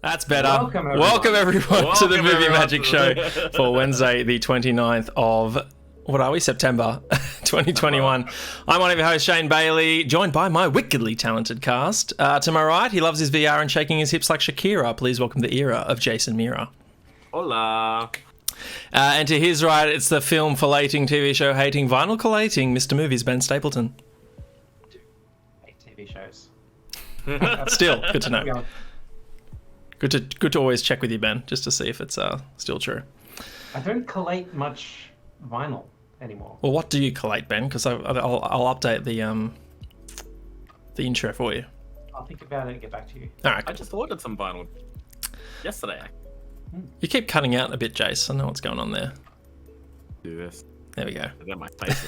That's better. Welcome, everyone, to the Movie Magic Show for Wednesday, the 29th of, what are we, September 2021. I'm one of your hosts, Shane Bailey, joined by my wickedly talented cast. To my right, he loves his VR and shaking his hips like Shakira. Please welcome the era of Jason Mira. Hola. And to his right, it's the film filleting, TV show hating, vinyl collating, Mr. Movies, Ben Stapleton. Hate TV shows. Still, good to know. Good to always check with you, Ben, just to see if it's still true. I don't collate much vinyl anymore. Well, what do you collate, Ben? Because I'll update the intro for you. I'll think about it and get back to you. All right. I just ordered some vinyl yesterday. You keep cutting out a bit, Jace. I know what's going on there. Do this. There we go. I got my face.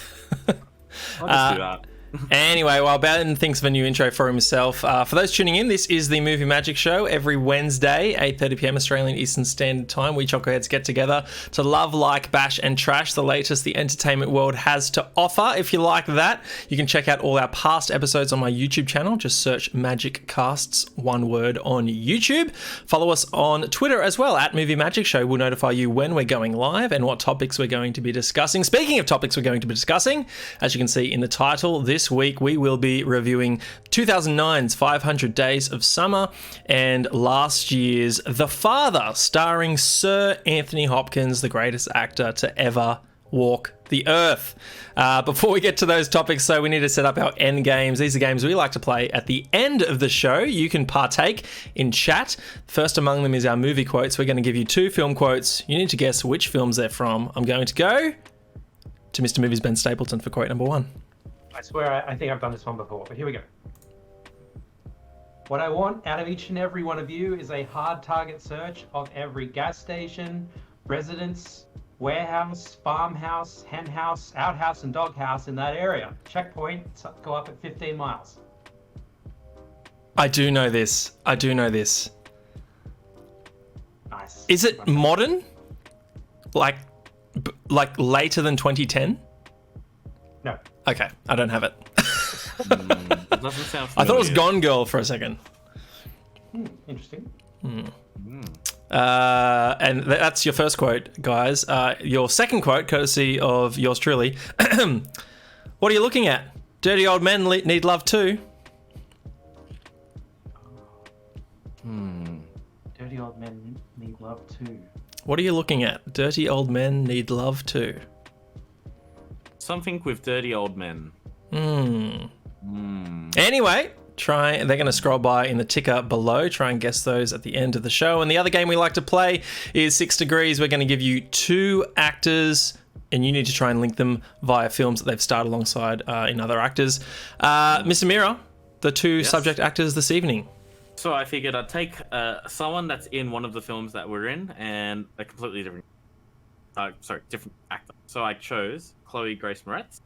I'll just do that. Anyway, while Ben thinks of a new intro for himself, for those tuning in, this is the Movie Magic Show. Every Wednesday, 8:30 p.m. Australian Eastern Standard Time, we chocoheads get together to love, like, bash, and trash the latest the entertainment world has to offer. If you like that, you can check out all our past episodes on my YouTube channel. Just search Magic Casts, one word, on YouTube. Follow us on Twitter as well, at Movie Magic Show. We'll notify you when we're going live and what topics we're going to be discussing. Speaking of topics we're going to be discussing, as you can see in the title, this week we will be reviewing 2009's 500 Days of Summer and last year's The Father, starring Sir Anthony Hopkins, the greatest actor to ever walk the earth. Before we get to those topics, so we need to set up our end games. These are games we like to play at the end of the show. You can partake in chat. First among them is our movie quotes. We're going to give you 2 film quotes. You need to guess which films they're from. I'm going to go to Mr. Movies Ben Stapleton for quote number 1. I swear I think I've done this one before, but here we go. What I want out of each and every one of you is a hard target search of every gas station, residence, warehouse, farmhouse, hen house, outhouse, and doghouse in that area. Checkpoints go up at 15 miles. I do know this. Nice. Is it modern? Like later than 2010? No. Okay, I don't have it. It doesn't sound familiar. I thought it was Gone Girl for a second. Interesting. And that's your first quote, guys. Your second quote, courtesy of yours truly. What are you looking at? Dirty old men need love too. Dirty old men need love too. What are you looking at? Dirty old men need love too. Something with dirty old men. Anyway, they're going to scroll by in the ticker below. Try and guess those at the end of the show. And the other game we like to play is 6 Degrees. We're going to give you 2 actors, and you need to try and link them via films that they've starred alongside in other actors. Mr. Mira, the 2 subject actors this evening. So I figured I'd take someone that's in one of the films that we're in and a completely different actor. So I chose Chloe Grace Moretz,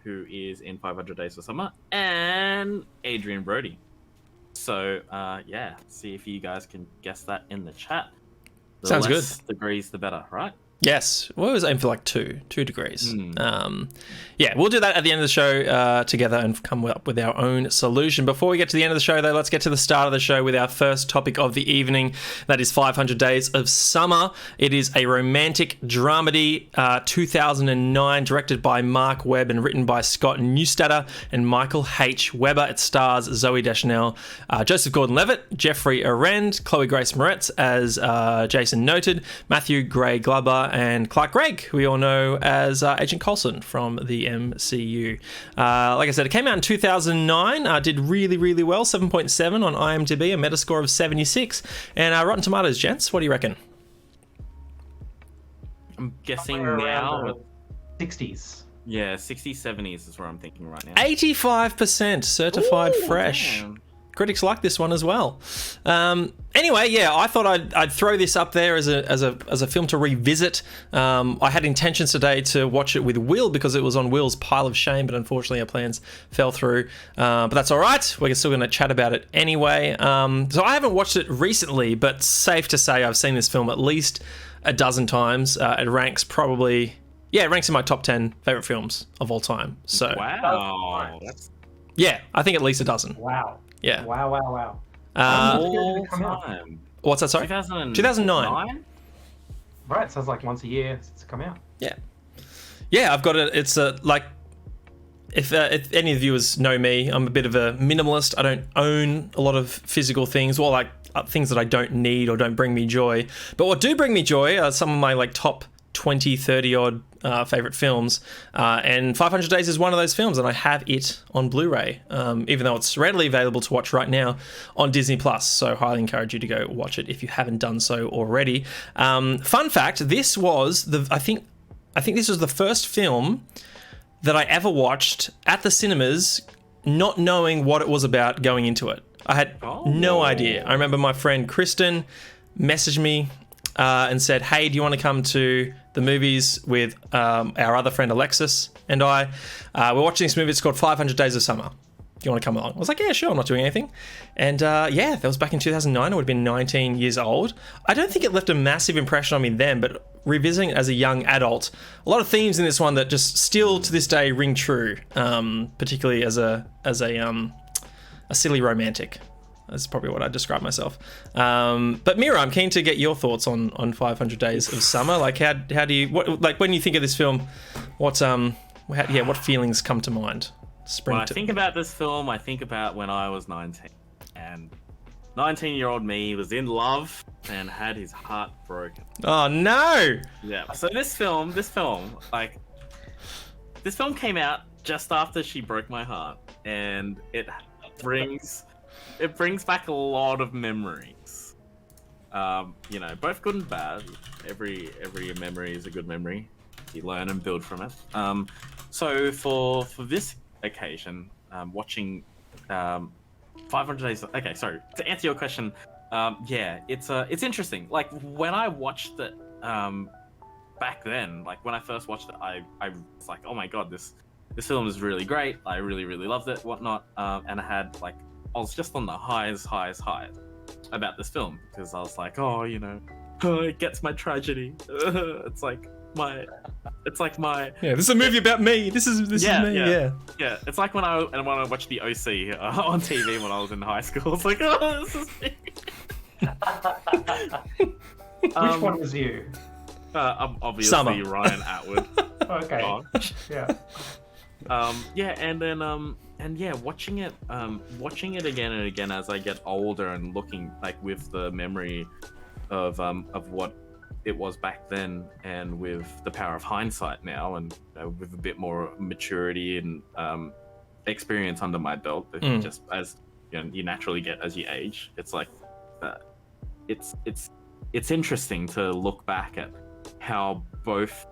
who is in 500 Days of Summer, and Adrian Brody. So, see if you guys can guess that in the chat. The Sounds less good. degrees, the better, right? Yes, we always aim for like 2 degrees. We'll do that at the end of the show together and come up with our own solution. Before we get to the end of the show, though, let's get to the start of the show with our first topic of the evening. That is 500 Days of Summer. It is a romantic dramedy, 2009, directed by Mark Webb and written by Scott Neustadter and Michael H. Weber. It stars Zooey Deschanel, Joseph Gordon-Levitt, Jeffrey Arend, Chloe Grace Moretz, as Jason noted, Matthew Gray Glover, and Clark Gregg, who we all know as Agent Coulson from the MCU. Like I said, it came out in 2009, did really, really well, 7.7 on IMDb, a Metascore of 76. And Rotten Tomatoes, gents, what do you reckon? I'm guessing Somewhere now. around the 60s. Yeah, 60s, 70s is where I'm thinking right now. 85% certified Ooh, fresh. damn. Critics like this one as well. Anyway, yeah, I thought I'd throw this up there as a film to revisit. I had intentions today to watch it with Will because it was on Will's pile of shame, but unfortunately our plans fell through. But that's all right. We're still going to chat about it anyway. So I haven't watched it recently, but safe to say I've seen this film at least a dozen times. It ranks probably... Yeah, it ranks in my top 10 favourite films of all time. So Wow. yeah, I think at least a dozen. Wow. Yeah. Wow. All time. What's that, sorry? 2009. Right, sounds like once a year since it's come out. Yeah, I've got it. It's like, if any of the viewers know me, I'm a bit of a minimalist. I don't own a lot of physical things, or like things that I don't need or don't bring me joy. But what do bring me joy are some of my like top 20, 30 odd favorite films. And 500 Days is one of those films, and I have it on Blu-ray, even though it's readily available to watch right now on Disney Plus. So highly encourage you to go watch it if you haven't done so already. Fun fact, this was I think this was the first film that I ever watched at the cinemas, not knowing what it was about going into it. I had no idea. I remember my friend Kristen messaged me and said, hey, do you want to come to the movies with our other friend Alexis and I? We're watching this movie. It's called 500 Days of Summer. Do you want to come along? I was like, yeah, sure, I'm not doing anything. And yeah, that was back in 2009. I would have been 19 years old. I don't think it left a massive impression on me then, but revisiting it as a young adult, a lot of themes in this one that just still to this day ring true, particularly as a silly romantic. That's probably what I'd describe myself. But Mira, I'm keen to get your thoughts on 500 Days of Summer. Like, how do you, when you think of this film, what feelings come to mind? When I think about this film, I think about when I was 19, and 19-year-old me was in love and had his heart broken. Oh no! Yeah. So this film came out just after she broke my heart, and it brings back a lot of memories. Both good and bad. Every memory is a good memory. You learn and build from it. So for this occasion, watching 500 Days. Okay, sorry. To answer your question, it's interesting. Like when I watched it back then, like when I first watched it, I was like, oh my god, this film is really great. I really loved it, whatnot. And I was just on the highs about this film because I was like, it gets my tragedy. It's like my this is a movie about me. This is me. Yeah. It's like when I watched the OC on TV when I was in high school. It's like, oh, this is me. Which one was you? Obviously Summer. Ryan Atwood. Okay. Yeah. Watching it again and again as I get older and looking like with the memory of what it was back then, and with the power of hindsight now, and with a bit more maturity and experience under my belt, just as you naturally get as you age. It's like it's interesting to look back at how both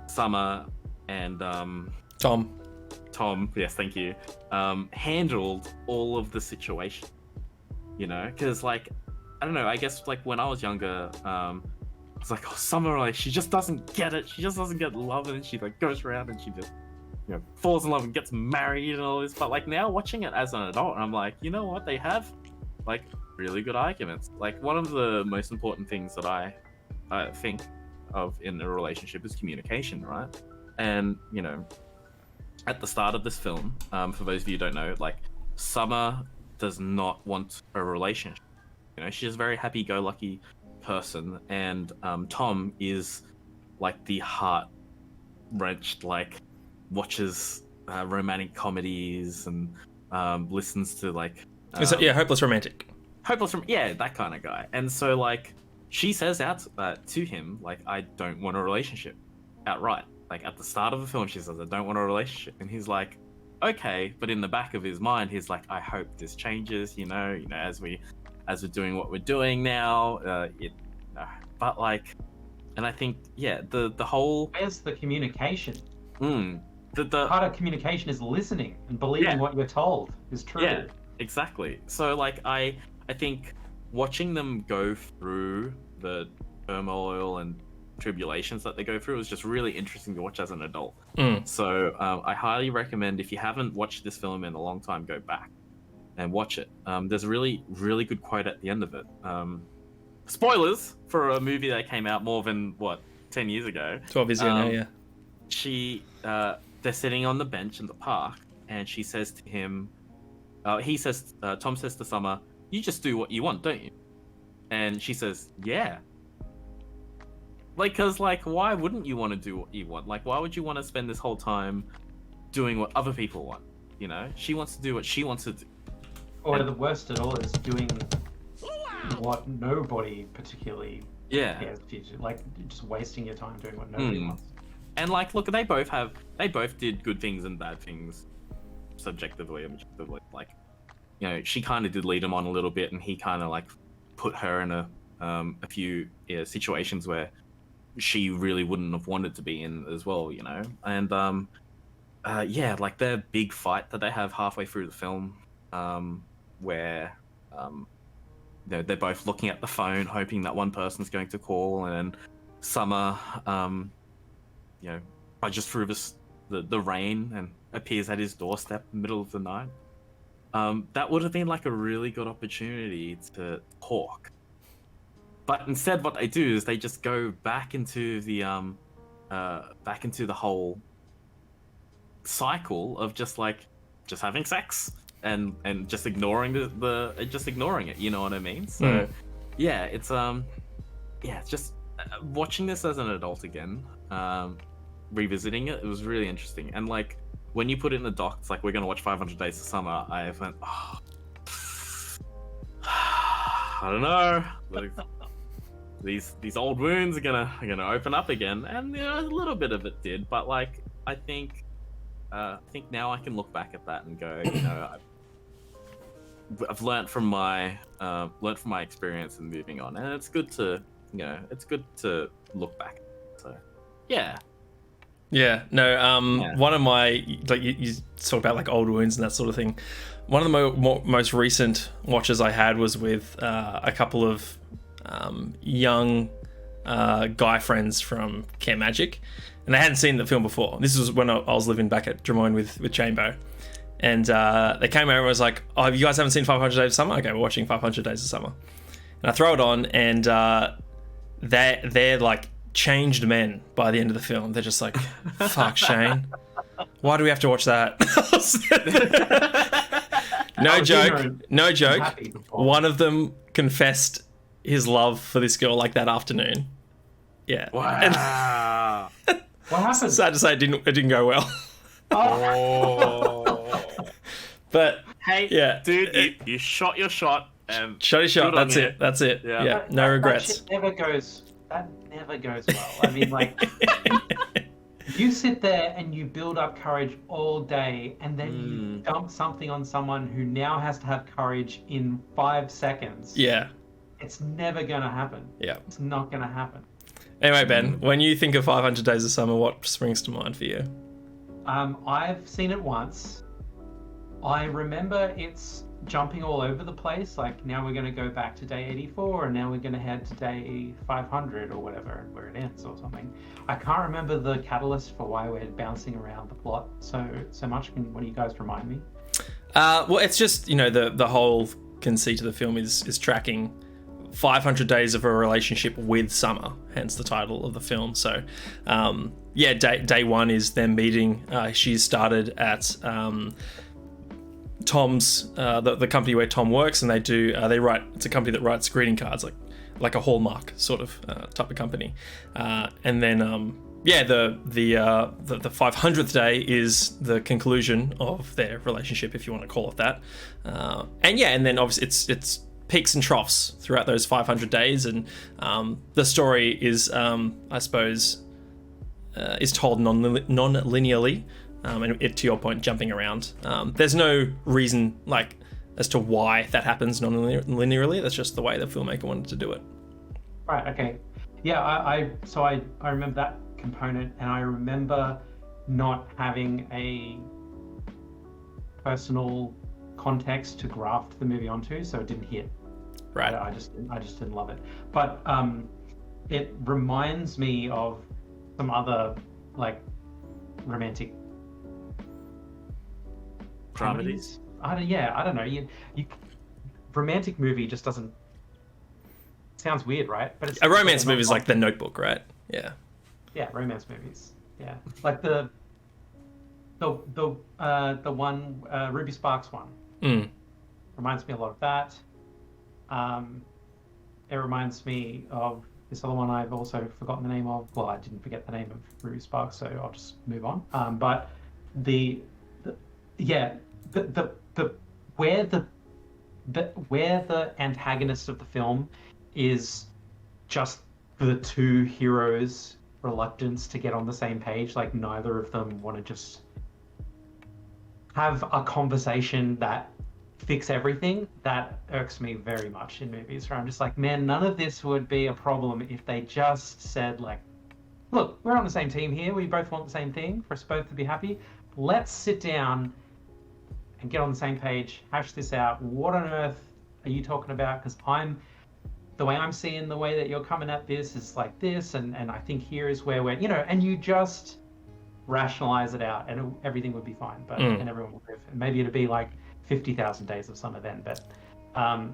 Summer and Tom, yes, thank you, handled all of the situation. Because like, I don't know, I guess like when I was younger, it's like, oh, Summer, like she just doesn't get it. She just doesn't get love, and she like goes around and she just falls in love and gets married and all this. But like now watching it as an adult, I'm like, you know what? They have like really good arguments. Like one of the most important things that I think of in a relationship is communication, right? And at the start of this film, for those of you who don't know, like Summer does not want a relationship. She's a very happy-go-lucky person, and Tom is like the heart-wrenched, like watches romantic comedies and listens to like hopeless romantic. That kind of guy. And so like she says out to him like, I don't want a relationship, outright. Like at the start of the film, she says, I don't want a relationship, and he's like, okay, but in the back of his mind, he's like, I hope this changes, as we're doing what we're doing now, but like, and I think, the whole... Where's the communication? The part of communication is listening and believing what you're told is true. Yeah, exactly. So like, I think watching them go through the turmoil and tribulations that they go through is just really interesting to watch as an adult. So I highly recommend, if you haven't watched this film in a long time, go back and watch it. There's a really good quote at the end of it. Spoilers for a movie that came out more than 10 years ago. 12 years ago now, yeah. They're sitting on the bench in the park, and she says to him, Tom says to Summer, you just do what you want, don't you? And she says, yeah. Like, cause like, why wouldn't you want to do what you want? Like, why would you want to spend this whole time doing what other people want? You know, she wants to do what she wants to do. Or the worst at all is doing what nobody particularly cares to do. Like, just wasting your time doing what nobody wants. And like, look, they both did good things and bad things, subjectively and objectively. Like, you know, she kind of did lead him on a little bit, and he kind of like put her in a few situations where she really wouldn't have wanted to be in as well, you know. And like their big fight that they have halfway through the film, where they're both looking at the phone, hoping that one person's going to call, and Summer, trudges through the rain and appears at his doorstep in the middle of the night. That would have been like a really good opportunity to talk. But instead, what they do is they just go back into the whole cycle of just having sex and just ignoring just ignoring it. You know what I mean? So it's just watching this as an adult again, revisiting it. It was really interesting. And like when you put it in the docs, like we're gonna watch 500 Days of Summer, I went, I don't know. Like, these old wounds are gonna open up again, and a little bit of it did, but like I think now I can look back at that and go, I've learned from my experience and moving on, and it's good to look back. So one of my, like you talk about like old wounds and that sort of thing. One of the most recent watches I had was with a couple of young guy friends from Camp Magic, and they hadn't seen the film before. This was when I was living back at Drummoyne with Chambo, and they came over and was like, "Oh, you guys haven't seen 500 Days of Summer? Okay, we're watching 500 Days of Summer." And I throw it on, and they're like changed men by the end of the film. They're just like, "Fuck, Shane, why do we have to watch that?" No joke. One of them confessed his love for this girl like that afternoon. Yeah. Wow. What happened? Sad to say, it didn't go well. Oh. But hey, yeah, dude, you shot your shot. Shot your shot. That's it. Yeah. No regrets. That never goes well. I mean, like, you sit there and you build up courage all day, and then you dump something on someone who now has to have courage in 5 seconds. Yeah. It's never going to happen. Yeah. It's not going to happen. Anyway, Ben, when you think of 500 Days of Summer, what springs to mind for you? I've seen it once. I remember it's jumping all over the place. Like, now we're going to go back to day 84, and now we're going to head to day 500 or whatever, where it ends or something. I can't remember the catalyst for why we're bouncing around the plot so much. Can one of you guys remind me? Well, it's just, the whole conceit of the film is tracking 500 days of a relationship with Summer, hence the title of the film. So, day one is them meeting. She's started at Tom's, the company where Tom works, and it's a company that writes greeting cards, like a Hallmark sort of type of company. And then the 500th day is the conclusion of their relationship, if you want to call it that. And then obviously it's peaks and troughs throughout those 500 days, and the story is, I suppose, is told non-linearly, and to your point, jumping around. There's no reason as to why that happens non-linearly. That's just the way the filmmaker wanted to do it. Right. Okay. Yeah. I remember that component, and I remember not having a personal context to graft the movie onto, so it didn't hit. Right. I just didn't love it. But it reminds me of some other romantic comedies. I don't know. You romantic movie just doesn't. Sounds weird, right? But a romance movie is like The Notebook, right? Yeah. Yeah, romance movies. Yeah, like the one Ruby Sparks one. Reminds me a lot of that. it reminds me of this other one I've also forgotten the name of. Well, I didn't forget the name of Ruby Sparks, so I'll just move on. But the where the antagonist of the film is just the two heroes' reluctance to get on the same page. Like, neither of them want to just have a conversation that fix everything. That irks me very much in movies where I'm just like, man, none of this would be a problem if they just said, like, look, we're on the same team here. We both want the same thing for us both to be happy. Let's sit down and get on the same page, hash this out. What on earth are you talking about? Because the way I'm seeing the way that you're coming at this is like this, and I think here is where we're, and you just rationalize it out, and everything would be fine. But and everyone would live. Maybe it'd be like 50,000 Days of Summer then. But I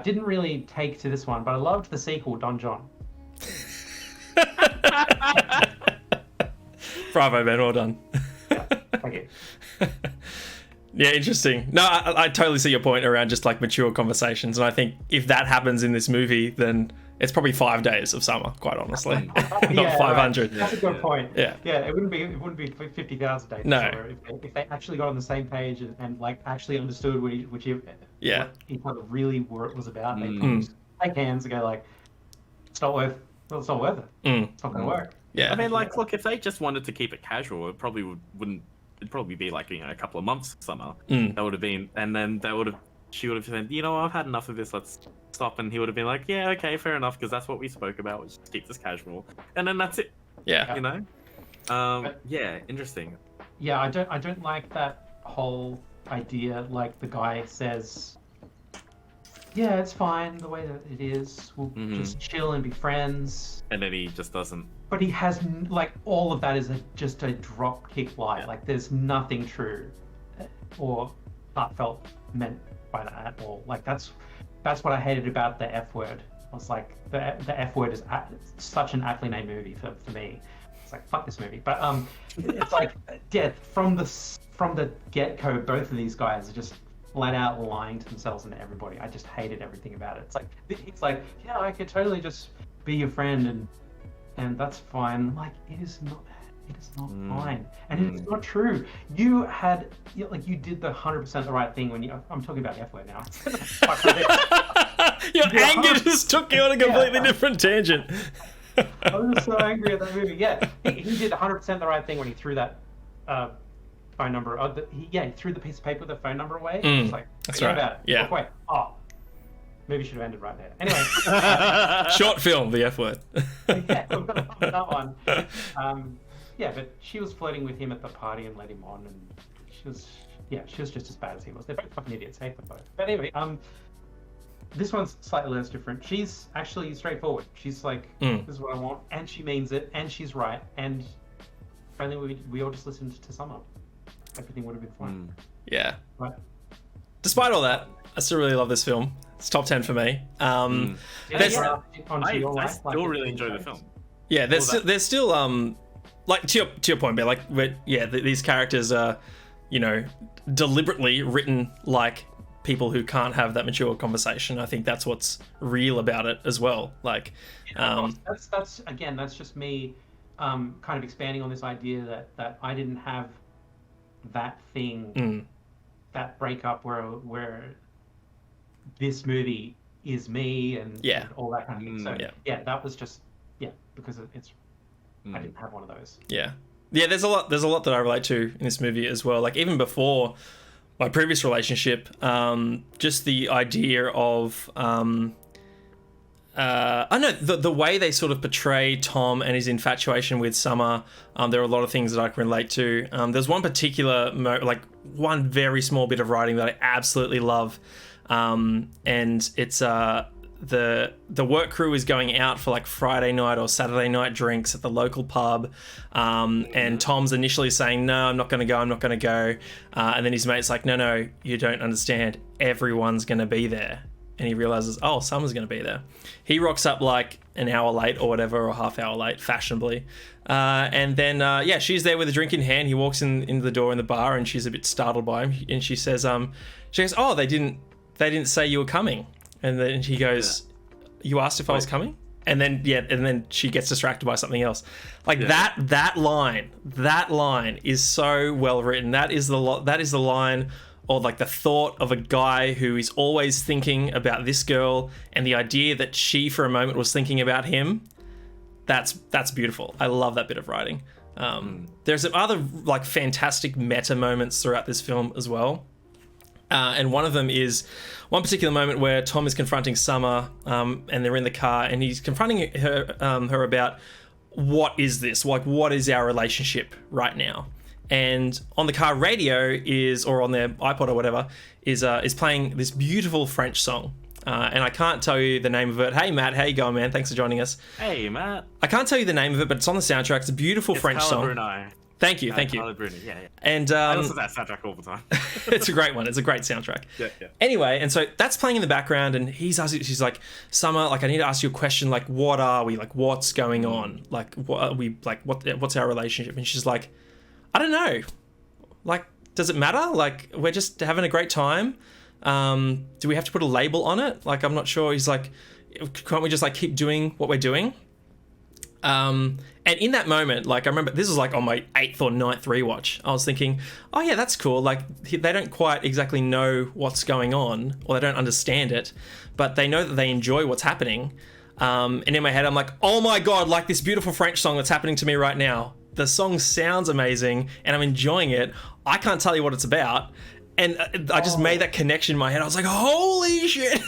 didn't really take to this one, but I loved the sequel, Don John. Bravo, man, well done. Yeah, thank you. Yeah, interesting. No, I totally see your point around just like mature conversations, and I think if that happens in this movie, then it's probably 5 days of summer, quite honestly, not 500. Right. That's a good point. Yeah, it wouldn't be 50,000 days. No, if they actually got on the same page and like actually understood what each other really was about, they probably take hands and go like, it's not worth it. It's not going to work. Yeah, I mean, like, look, if they just wanted to keep it casual, it probably wouldn't. It'd probably be like a couple of months of summer. That would have been, and then she would have said, I've had enough of this. Let's stop. And he would have been like, yeah, okay, fair enough, because that's what we spoke about. Was just keep this casual, and then that's it. Yeah, Interesting. Yeah, I don't like that whole idea. Like the guy says, yeah, it's fine the way that it is. We'll just chill and be friends. And then he just doesn't. But he has, like, all of that is just a drop kick lie. Yeah. Like, there's nothing true or heartfelt meant by that at all. Like, that's what I hated about the F word. I was like, the F word is such an aptly named movie for me. It's like, fuck this movie. But it's like, yeah, from the get-go, both of these guys are just flat out lying to themselves and to everybody. I just hated everything about it. It's like, yeah, I could totally just be your friend and that's fine. I'm like, it is not fine, and it's not true. You did the 100% the right thing when I'm talking about the F word now. Your anger just took you on a completely different tangent. I was so angry at that movie. Yeah, he did 100% the right thing when he threw that phone number. He threw the piece of paper with the phone number away. It's like, that's right. About it. Yeah. Walk away. Oh. Maybe should have ended right there. Anyway. Short film, the F word. Yeah, we're going to pop that one. But she was flirting with him at the party and led him on, and she was just as bad as he was. They're both fucking idiots. Hate them both. But anyway, this one's slightly less different. She's actually straightforward. She's like, this is what I want, and she means it, and she's right, and if only we all just listened to Summer, everything would have been fine. Yeah. Right. Despite all that, I still really love this film. It's top 10 for me. I still really enjoy the film. Yeah, there's still like to your point, but like these characters are, deliberately written like people who can't have that mature conversation. I think that's what's real about it as well. Like, that's just me, kind of expanding on this idea that I didn't have that thing, that breakup where this movie is me and all that kind of thing. So that was just because it's I didn't have one of those. Yeah, there's a lot that I relate to in this movie as well. Like even before my previous relationship, just the idea of I know the way they sort of portray Tom and his infatuation with Summer. There are a lot of things that I can relate to. There's one particular one very small bit of writing that I absolutely love. And it's the work crew is going out for like Friday night or Saturday night drinks at the local pub, and Tom's initially saying, no, I'm not going to go, and then his mate's like, no, you don't understand, everyone's going to be there, and he realizes, oh, Summer's going to be there. He rocks up like an hour late or whatever, or half hour late, fashionably, and then she's there with a drink in hand. He walks into the door in the bar, and she's a bit startled by him, and she says, oh, they didn't say you were coming. And then he goes, you asked if I was coming? And then she gets distracted by something else. Like that line is so well written. That is the line, or like the thought of a guy who is always thinking about this girl, and the idea that she for a moment was thinking about him. That's beautiful. I love that bit of writing. There's some other like fantastic meta moments throughout this film as well. And one of them is one particular moment where Tom is confronting Summer, and they're in the car, and he's confronting her about what is this? Like, what is our relationship right now? And on the car radio or on their iPod or whatever, is playing this beautiful French song. And I can't tell you the name of it. Hey, Matt, how you going, man? Thanks for joining us. Hey, Matt. I can't tell you the name of it, but it's on the soundtrack. It's a beautiful French song. Bruno. Thank you. Yeah. And I listen to that soundtrack all the time. It's a great one. It's a great soundtrack. Yeah. Anyway, and so that's playing in the background, and she's like, Summer, like, I need to ask you a question. Like, what are we? Like, what's going on? Like, what are we? Like, what's our relationship? And she's like, I don't know. Like, does it matter? Like, we're just having a great time. Do we have to put a label on it? Like, I'm not sure. He's like, can't we just like keep doing what we're doing? And in that moment, like, I remember this was like on my 8th or 9th rewatch. I was thinking, oh yeah, that's cool. Like, they don't quite exactly know what's going on, or they don't understand it, but they know that they enjoy what's happening. And in my head, I'm like, oh my God, like this beautiful French song that's happening to me right now. The song sounds amazing and I'm enjoying it. I can't tell you what it's about. And I just made that connection in my head. I was like, holy shit.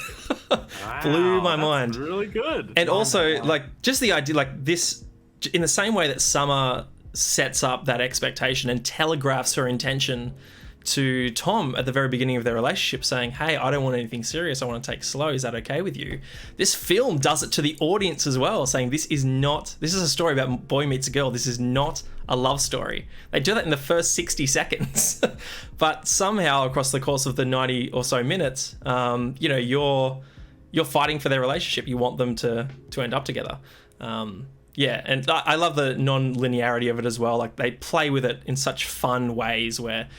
Blew my mind. Really good. And also, like, just the idea, like, this, in the same way that Summer sets up that expectation and telegraphs her intention to Tom at the very beginning of their relationship, saying, hey, I don't want anything serious. I want to take it slow. Is that okay with you? This film does it to the audience as well, saying this is a story about boy meets a girl. This is not a love story. They do that in the first 60 seconds. But somehow across the course of the 90 or so minutes, you're fighting for their relationship. You want them to end up together. And I love the non-linearity of it as well. Like, they play with it in such fun ways, where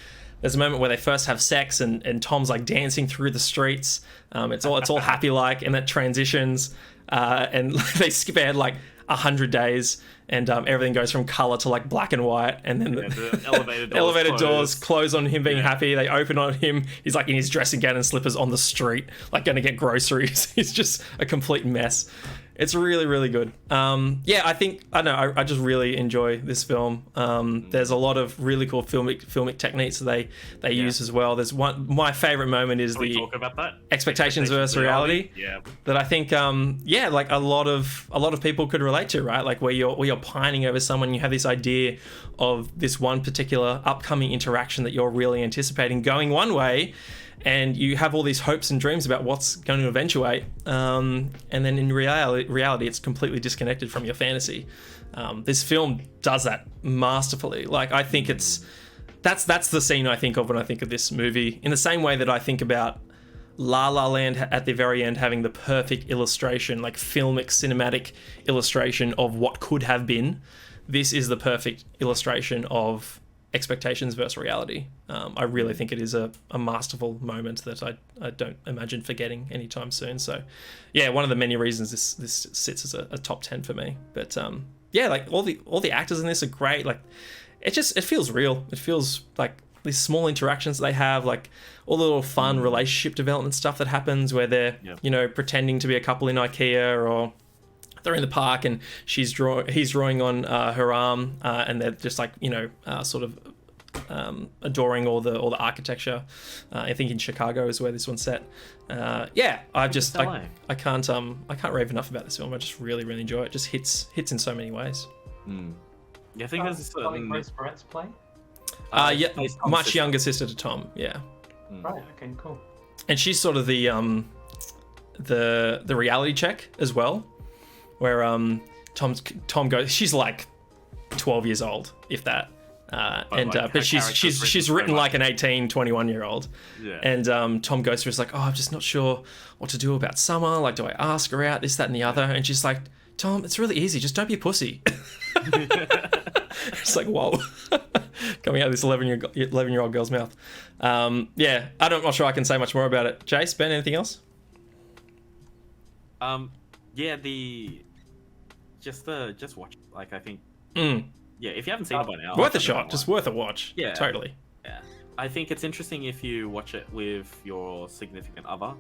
there's a moment where they first have sex and Tom's like dancing through the streets. It's all happy like, and that transitions, and they skip ahead like 100 days, and everything goes from color to like black and white, and then the elevator doors close on him being happy. They open on him. He's like in his dressing gown and slippers on the street, like going to get groceries. He's just a complete mess. It's really, really good. I just really enjoy this film. There's a lot of really cool filmic techniques that they use as well. There's my favorite moment is talk about that? Expectations versus reality. Yeah. That I think, like a lot of people could relate to, right? Like where you're pining over someone, you have this idea of this one particular upcoming interaction that you're really anticipating going one way, and you have all these hopes and dreams about what's going to eventuate, and then in reality it's completely disconnected from your fantasy. This film does that masterfully. Like, I think that's the scene I think of when I think of this movie, in the same way that I think about La La Land at the very end having the perfect illustration, like filmic, cinematic illustration of what could have been. This is the perfect illustration of expectations versus reality. I really think it is a masterful moment that I don't imagine forgetting anytime soon. So yeah, one of the many reasons this sits as a top 10 for me. But like all the actors in this are great. Like, it feels real. It feels like these small interactions they have, like all the little fun relationship development stuff that happens where they're pretending to be a couple in IKEA, or they're in the park and he's drawing on her arm, and they're just like sort of adoring all the architecture. I think in Chicago is where this one's set. I can't rave enough about this film. I just really, really enjoy it. It just hits in so many ways. Yeah, I think there's Chloe Grace Moretz play. Much younger sister to Tom. Yeah. Right. Okay. Cool. And she's sort of the reality check as well, where Tom goes. She's like 12 years old, if that. But she's written like an 18, 21-year-old. Yeah. And Tom goes through, it's like, oh, I'm just not sure what to do about Summer. Like, do I ask her out? This, that, and the other. And she's like, Tom, it's really easy. Just don't be a pussy. It's like, whoa. Coming out of this 11-year-old girl's mouth. I'm not sure I can say much more about it. Jace, Ben, anything else? yeah, just watch it. Like, I think, Mm. yeah, if you haven't seen it by now, Worth a I don't shot. know Just why. worth a watch. Yeah. Totally. Yeah, I think it's interesting if you watch it with your significant other,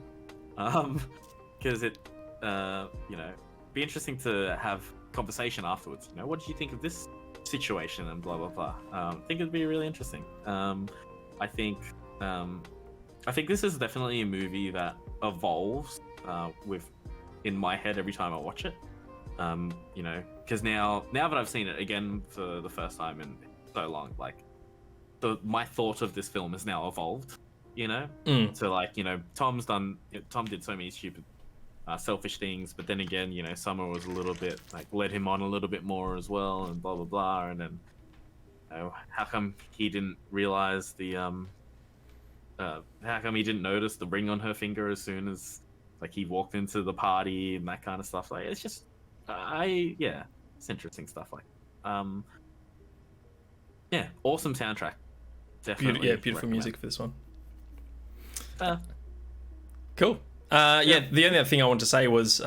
because it, be interesting to have conversation afterwards. You know, what did you think of this situation and blah blah blah. I think it'd be really interesting. I think this is definitely a movie that evolves in my head every time I watch it. Because now that I've seen it again for the first time in so long, like my thought of this film has now evolved. So like Tom did so many stupid selfish things, but then again Summer was a little bit like led him on a little bit more as well, and blah blah blah. And then how come he didn't realize the how come he didn't notice the ring on her finger as soon as like he walked into the party and that kind of stuff. Like, it's just it's interesting stuff. Like awesome soundtrack. Definitely beautiful music for this one. Uh, Cool. The only other thing I wanted to say was,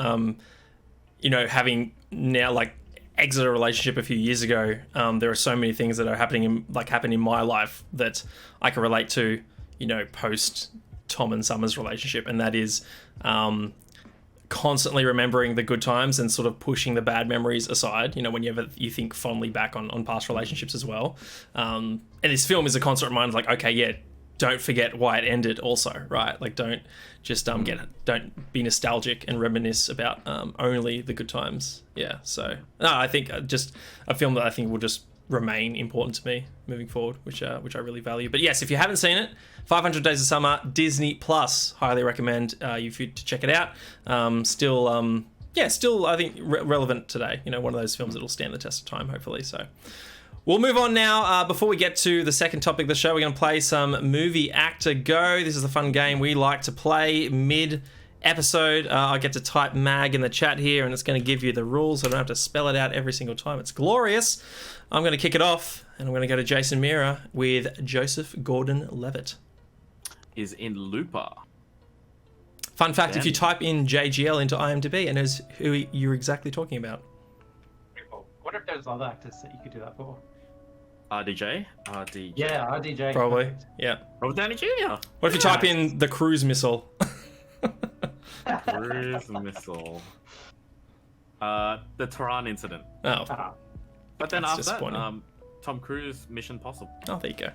having now like exited a relationship a few years ago, there are so many things that are happened in my life that I can relate to, post Tom and Summer's relationship, and that is constantly remembering the good times and sort of pushing the bad memories aside. Whenever you think fondly back on past relationships as well. And this film is a constant reminder, like, okay, yeah, don't forget why it ended also, right? Like, don't just don't be nostalgic and reminisce about only the good times. Yeah, so no, I think just a film that I think will just remain important to me moving forward, which I really value. But yes, if you haven't seen it, 500 Days of Summer, Disney Plus, highly recommend you to check it out. Still I think relevant today. One of those films that will stand the test of time, hopefully. So we'll move on now. Before we get to the second topic of the show, we're going to play some Movie Actor Go. This is a fun game we like to play mid-episode. I get to type MAG in the chat here, and it's going to give you the rules, so I don't have to spell it out every single time. It's glorious. I'm going to kick it off, and I'm going to go to Jason Mira with Joseph Gordon-Levitt. Is in Looper. Fun fact, if you type in JGL into IMDb, it knows who you're exactly talking about. I wonder if there's other actors that you could do that for. RDJ? Yeah, RDJ. Probably, yeah. Robert Downey Jr. What if you type in the cruise missile? Cruise missile. The Tehran incident. Oh, But then That's after that, disappointing. Tom Cruise, Mission Possible. oh, there you go.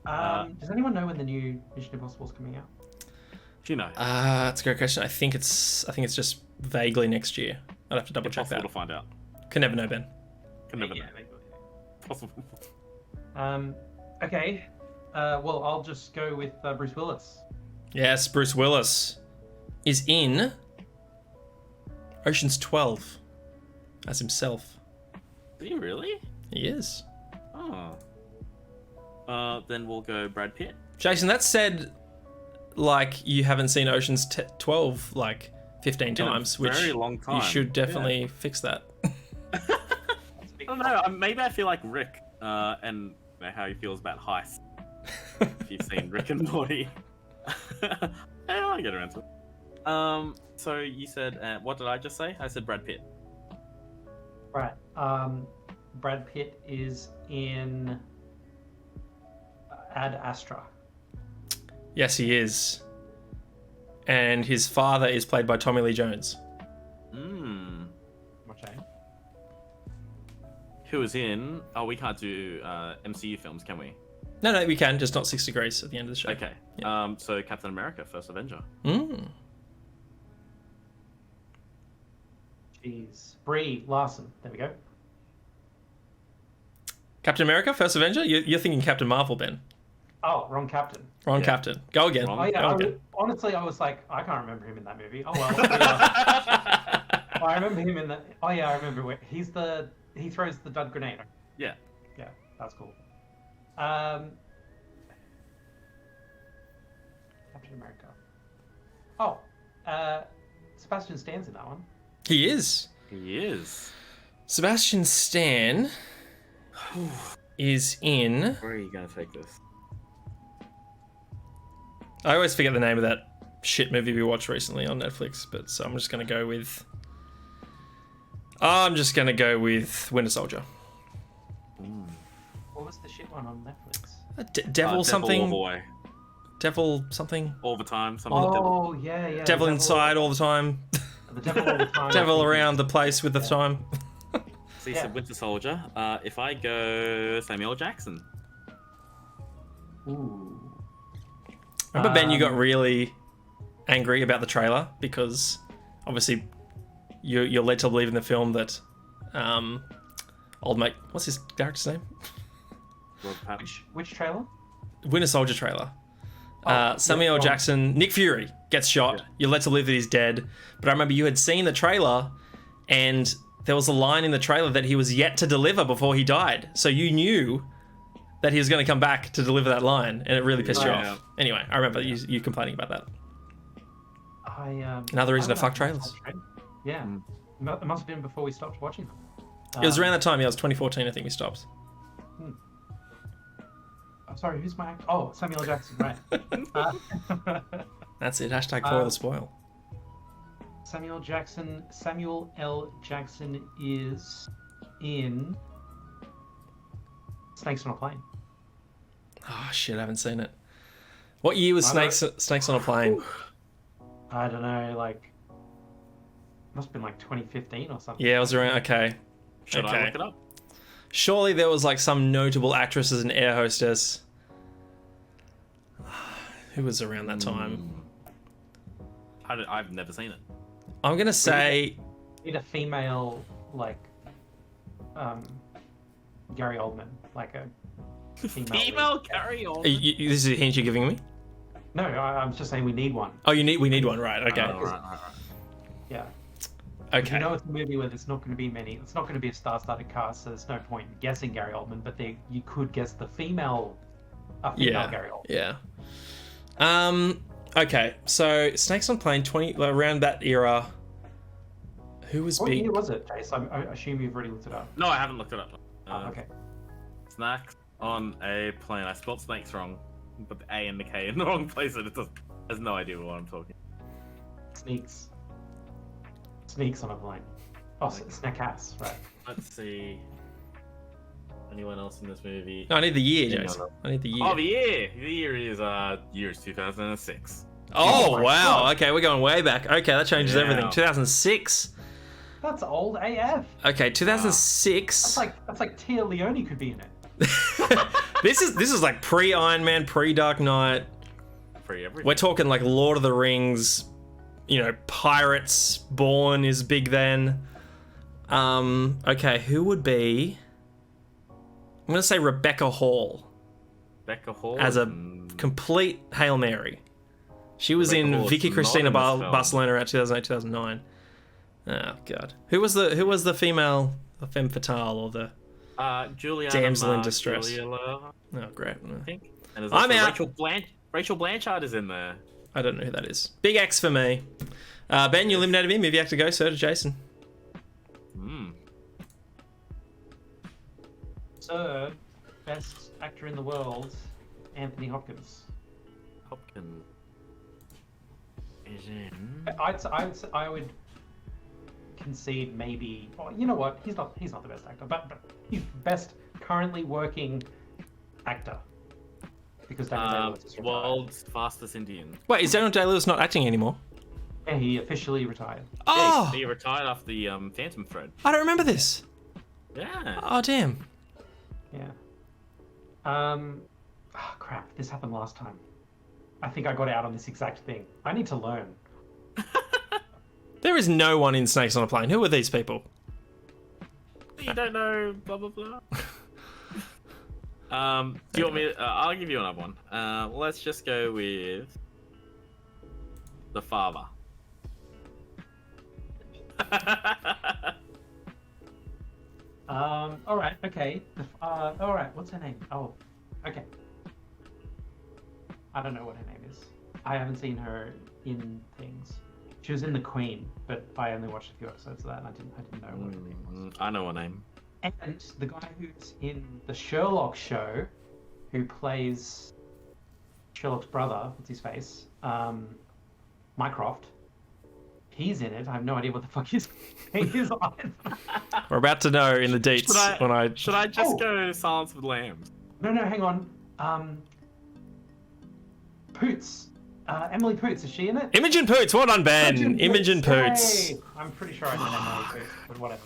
Does anyone know when the new Mission Impossible is coming out? Do you know? That's a great question. I think it's just vaguely next year. I'd have to double check Impossible that. to find out. Can never know, Ben. Can never Yeah, know. maybe. Possible. Okay. Well, I'll just go with Bruce Willis. Yes, Bruce Willis is in Ocean's 12 as himself. Are you really? He is. Oh. Then we'll go Brad Pitt. Jason, that said, like, you haven't seen Ocean's 12 like 15 times, which very long time. you should definitely fix that. I don't know. Maybe I feel like Rick, and how he feels about heists. If you've seen Rick and Morty. I'll get around to it. So you said, what did I just say? I said Brad Pitt. Right. Brad Pitt is in Ad Astra. Yes, he is. And his father is played by Tommy Lee Jones. Okay. Who is in? Oh, we can't do MCU films, can we? No, we can, just not 6 Degrees at the end of the show. Okay. Yeah. So Captain America, First Avenger. Jeez. Brie Larson. There we go. Captain America, First Avenger? You're thinking Captain Marvel, Ben. Oh, wrong captain. Wrong Yeah. Captain. Go again. Wrong. Oh yeah. Go again. Honestly, I was like, I can't remember him in that movie. Oh well. Yeah. I remember him in the. Oh yeah, I remember. He throws the dud grenade. Yeah. Yeah, that's cool. Captain America. Oh, Sebastian Stan's in that one. He is. He is. Sebastian Stan is in... Where are you going to take this? I always forget the name of that shit movie we watched recently on Netflix, but so I'm just gonna go with. I'm just gonna go with Winter Soldier. What was the shit one on Netflix? Devil something. All the way. Devil something. All the time. Something devil. Oh yeah. Devil inside all the time. The devil all the time. Devil around the place with the time. So you said Winter Soldier. If I go Samuel Jackson. Ooh. Remember, Ben, you got really angry about the trailer because obviously you're led to believe in the film that old mate, what's his character's name? Which trailer? Winter Soldier trailer. Samuel yeah, Jackson, Nick Fury gets shot. Yeah. You're led to believe that he's dead. But I remember you had seen the trailer and there was a line in the trailer that he was yet to deliver before he died. So you knew that he was going to come back to deliver that line, and it really pissed you Yeah. off. Anyway, I remember you complaining about that. Another reason I to don't fuck know. trailers. Yeah. It must have been before we stopped watching them. It was around that time. Yeah, it was 2014. I think we stopped. I'm sorry, who's my actor? Oh, Samuel Jackson, right. That's it. Hashtag foil the spoil. Samuel L. Jackson is in Snakes on a Plane. Oh shit, I haven't seen it. What year was Snakes on a Plane? I don't know, like must have been like 2015 or something. Yeah, it was around. Okay. Should I look it up? Surely there was like some notable actress as an air hostess. Who was around that time? I've never seen it. I'm gonna say Need a female like Gary Oldman, like a female carry on. this is a hint you're giving me. No, I'm just saying we need one. Oh, we need one, right? Okay. Right. Yeah. Okay. You know it's a movie where there's not going to be many. It's not going to be a star-studded cast, so there's no point in guessing Gary Oldman. But you could guess the female Gary Oldman. Yeah. Okay. So Snakes on Plane, around that era. Who was What big? year was it, Jace? I assume you've already looked it up. No, I haven't looked it up. Okay. Snacks on a plane. I spelled snakes wrong, but the A and the K in the wrong place, and it has no idea what I'm talking. Sneaks on a plane. Oh, snack ass, right? Let's see. Anyone else in this movie? No, I need the year, Jason. I need the year. Oh, the year. The year is 2006. Oh, my wow. God. Okay, we're going way back. Okay, that changes Yeah. everything. 2006. That's old AF. Okay, 2006. That's like Tia Leone could be in it. This is like pre Iron Man, pre Dark Knight. Free everything. We're talking like Lord of the Rings. Pirates. Bourne is big then. Okay, who would be? I'm gonna say Rebecca Hall Becca Hall as a complete Hail Mary. She was Rebecca in Hall is Vicky not Cristina in this film. Barcelona at 2008, 2009. Oh god, who was the female, the femme fatale, or the Juliana damsel in distress? Juliana, Oh great. I think. And there's I'm also out. Rachel Blanchard is in there. I don't know who that is. Big X for me. Ben, you eliminated me. Movie actor go. So did Jason. Third best actor in the world, Anthony Hopkins. Hopkins is in. I would concede maybe. Oh, you know what? He's not the best actor, but he's best currently working actor. Because Daniel Day-Lewis is retired. World's fastest Indian. Wait, is Daniel Day-Lewis not acting anymore? Yeah, he officially retired. Oh, He retired after the Phantom Thread. I don't remember this. Yeah. Oh damn. Yeah. Crap. This happened last time. I think I got out on this exact thing. I need to learn. There is no one in Snakes on a Plane. Who are these people? You don't know, blah blah blah. Do you want me? I'll give you another one. Let's just go with the father. All right. Okay. All right. What's her name? Oh, okay. I don't know what her name is. I haven't seen her in things. She was in The Queen, but I only watched a few episodes of that, and I didn't know what her name was. I know her name. And the guy who's in the Sherlock show, who plays Sherlock's brother, what's his face? Mycroft. He's in it. I have no idea what the fuck his name is either. We're about to know in the deets Should I just Oh. go Silence of the Lambs? No, hang on. Poots. Emily Poots, is she in it? Imogen Poots. Well done, Ben. Imogen Poots. Hey! I'm pretty sure I said Emily Poots, but whatever.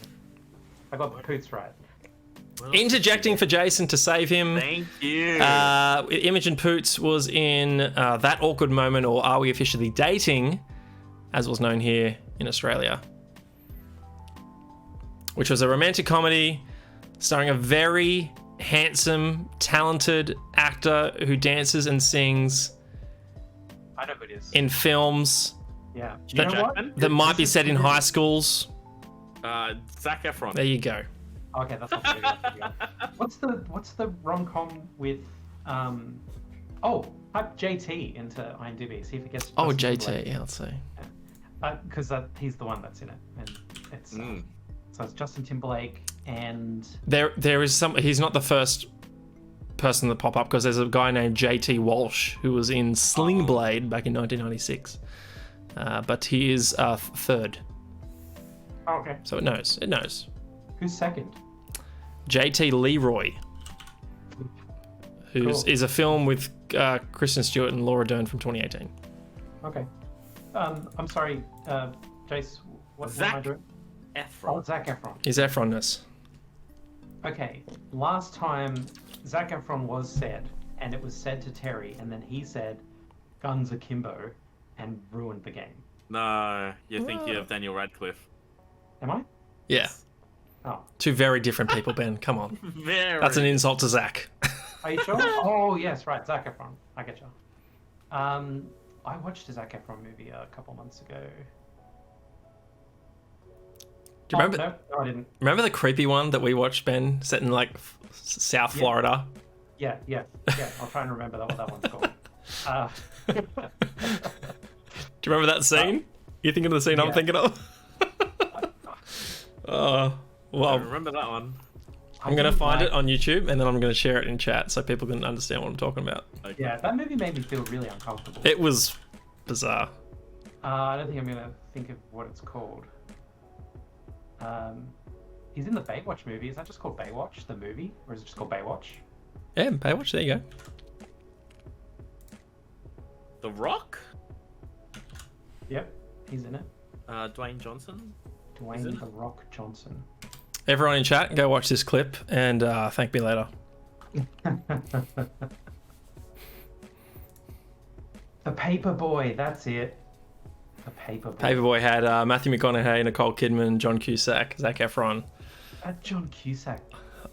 I got the Poots right. Interjecting for Jason to save him. Thank you. Imogen Poots was in That Awkward Moment, or Are We Officially Dating, as was known here in Australia, which was a romantic comedy starring a very handsome, talented actor who dances and sings I know who it is. in films Yeah. Hugh You know what? Jackman? that might be This is set in weird. high schools. Zac Efron. There you go. Okay, that's not the movie. What's the rom-com with type JT into IMDb, see if it gets Oh, Justin JT. Timberlake. Yeah, let's see. Because he's the one that's in it, and it's so it's Justin Timberlake and There is some. He's not the first person to pop up because there's a guy named JT Walsh who was in Sling Blade back in 1996. But he is third, okay. so it knows. It knows. Who's second? JT Leroy, who Cool. is a film with Kristen Stewart and Laura Dern from 2018. Okay. I'm sorry, Jace. What am I Zac doing? Efron. Oh, Zac Efron. He's Efronness. Okay. Last time Zac Efron was said, and it was said to Terry, and then he said, "Guns akimbo," and ruined the game. No, you're thinking of Daniel Radcliffe. Am I? Yeah, Oh. two very different people, Ben. Come on. Very. That's an insult to Zach. Are you sure? Oh, yes, right. Zac Efron. I get you. I watched a Zac Efron movie a couple months ago. Do you remember? No, I didn't. Remember the creepy one that we watched, Ben, set in like South Yeah. Florida? Yeah. I'll try and remember what that one's called. Do you remember that scene? You thinking of the scene I'm Yeah. thinking of? I Well, remember that one. I'm going to find it on YouTube and then I'm going to share it in chat so people can understand what I'm talking about. Okay. Yeah, that movie made me feel really uncomfortable. It was bizarre. I don't think I'm gonna think of what it's called. He's in the Baywatch movie. Is that just called Baywatch, the movie, or is it just called Baywatch? Yeah, Baywatch, there you go. The Rock? Yep, he's in it. Dwayne Johnson? Is Dwayne it? the Rock Johnson. Everyone in chat, go watch this clip and thank me later. The Paperboy, that's it. The Paperboy. Paperboy had Matthew McConaughey, Nicole Kidman, John Cusack, Zac Efron. John Cusack.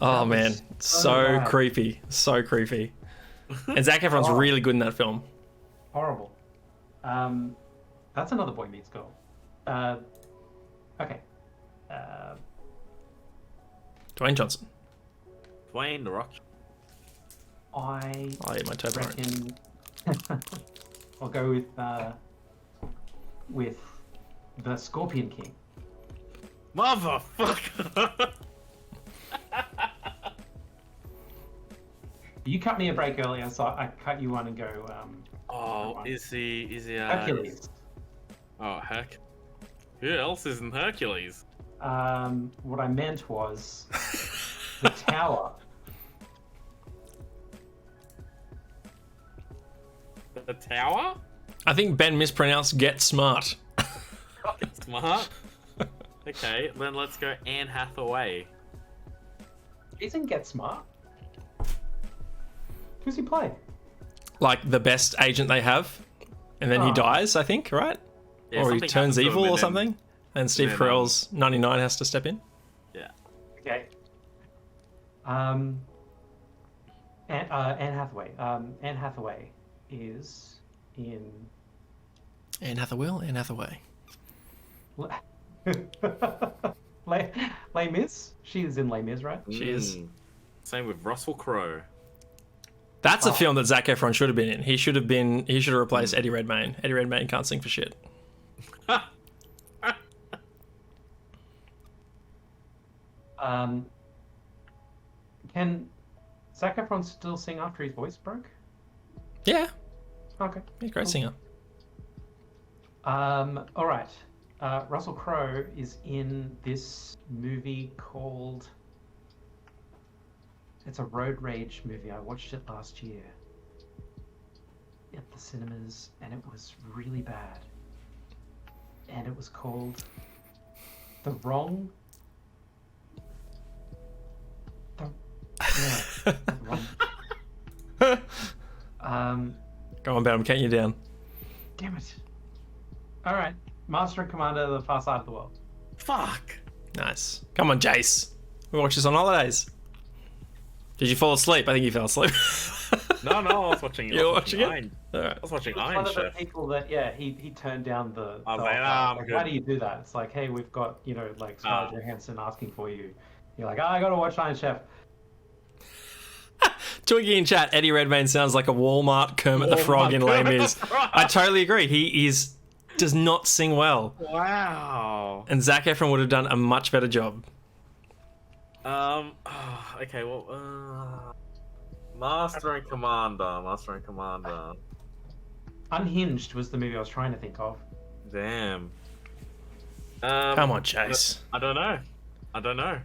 Oh That man, was so so bad. creepy, so creepy. And Zac Efron's Oh. really good in that film. Horrible. That's another Boy Meets Girl. Okay. Dwayne Johnson. Dwayne The Rock? I I ate my Toblerone. reckon I'll go with the Scorpion King. Motherfucker! You cut me a break earlier, so I cut you one and go. Oh, is he? Hercules. Oh, heck. Who else is in Hercules? What I meant was the Tower. The Tower? I think Ben mispronounced Get Smart. Smart. Okay, then let's go Anne Hathaway. Isn't Get Smart? Who's he play? Like the best agent they have. And then he Oh. dies, I think, right? Yeah, or he something turns happens to him evil or and then- something. And Steve then, Carell's 99 has to step in. Yeah. Okay. Anne Hathaway. Anne Hathaway is in. Anne Hathaway. Les Mis? She is in Les Mis, right? She is. Same with Russell Crowe. That's a Oh. film that Zac Efron should have been in. He should have replaced Eddie Redmayne. Eddie Redmayne can't sing for shit. Can Zac Efron still sing after his voice broke? Yeah, Okay. he's a great singer. All right. Russell Crowe is in this movie called. It's a road rage movie. I watched it last year at the cinemas, and it was really bad. And it was called The Wrong. The Wrong. Go on, Ben. I'm counting you down. Damn it. All right. Master and Commander of the Far Side of the World. Fuck. Nice. Come on, Jace. We watched this on holidays. Did you fall asleep? I think you fell asleep. No, I was watching. You were watching it? Iron. All right. I was watching One Iron of the Chef. people that, he turned down the. I was the like, offer. I'm Like, good. how do you do that? It's like, hey, we've got, Scarlett Johansson asking for you. You're like, I gotta watch Iron Chef. Twiggy in chat, Eddie Redmayne sounds like a Walmart Kermit the Frog in Les Mis. I totally agree. He does not sing well. Wow. And Zac Efron would have done a much better job. Okay, well, Master and Commander. Unhinged was the movie I was trying to think of. Damn. Come on, Chase. I don't know.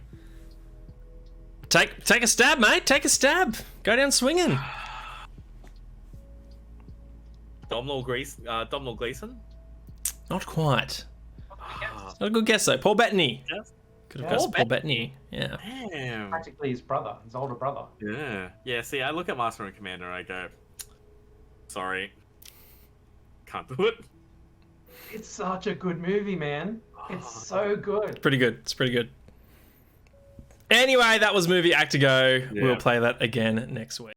Take a stab, mate. Take a stab. Go down swinging. Domhnall Gleeson? Not quite. Not a good guess, though. Paul Bettany. Yes. Could have guessed Paul Bettany. Yeah. Damn. Practically his brother, his older brother. Yeah, see, I look at Master and Commander and I go, sorry. Can't do it. It's such a good movie, man. It's so good. Pretty good. It's pretty good. Anyway, that was Movie Act to Go. Yeah. We'll play that again next week.